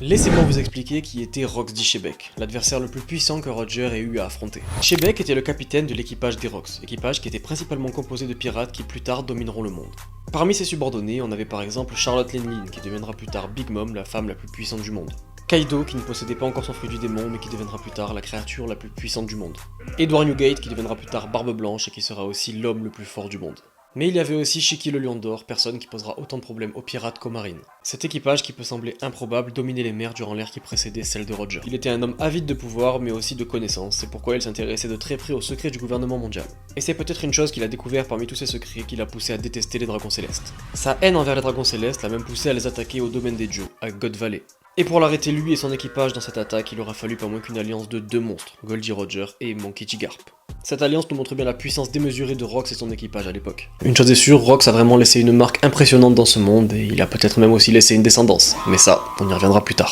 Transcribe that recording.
Laissez-moi vous expliquer qui était Rox d'Ishebek, l'adversaire le plus puissant que Roger ait eu à affronter. Shebek était le capitaine de l'équipage des Rox, équipage qui était principalement composé de pirates qui plus tard domineront le monde. Parmi ses subordonnés, on avait par exemple Charlotte Lenlin, qui deviendra plus tard Big Mom, la femme la plus puissante du monde. Kaido, qui ne possédait pas encore son fruit du démon, mais qui deviendra plus tard la créature la plus puissante du monde. Edward Newgate, qui deviendra plus tard Barbe Blanche et qui sera aussi l'homme le plus fort du monde. Mais il y avait aussi Shiki le Lion d'Or, personne qui posera autant de problèmes aux pirates qu'aux marines. Cet équipage qui peut sembler improbable dominait les mers durant l'ère qui précédait celle de Roger. Il était un homme avide de pouvoir mais aussi de connaissances, c'est pourquoi il s'intéressait de très près aux secrets du gouvernement mondial. Et c'est peut-être une chose qu'il a découvert parmi tous ces secrets qui l'a poussé à détester les dragons célestes. Sa haine envers les dragons célestes l'a même poussé à les attaquer au domaine des dieux, à God Valley. Et pour l'arrêter lui et son équipage dans cette attaque, il aura fallu pas moins qu'une alliance de deux monstres, Goldie Roger et Monkey D. Garp. Cette alliance nous montre bien la puissance démesurée de Rox et son équipage à l'époque. Une chose est sûre, Rox a vraiment laissé une marque impressionnante dans ce monde et il a peut-être même aussi laissé une descendance, mais ça, on y reviendra plus tard.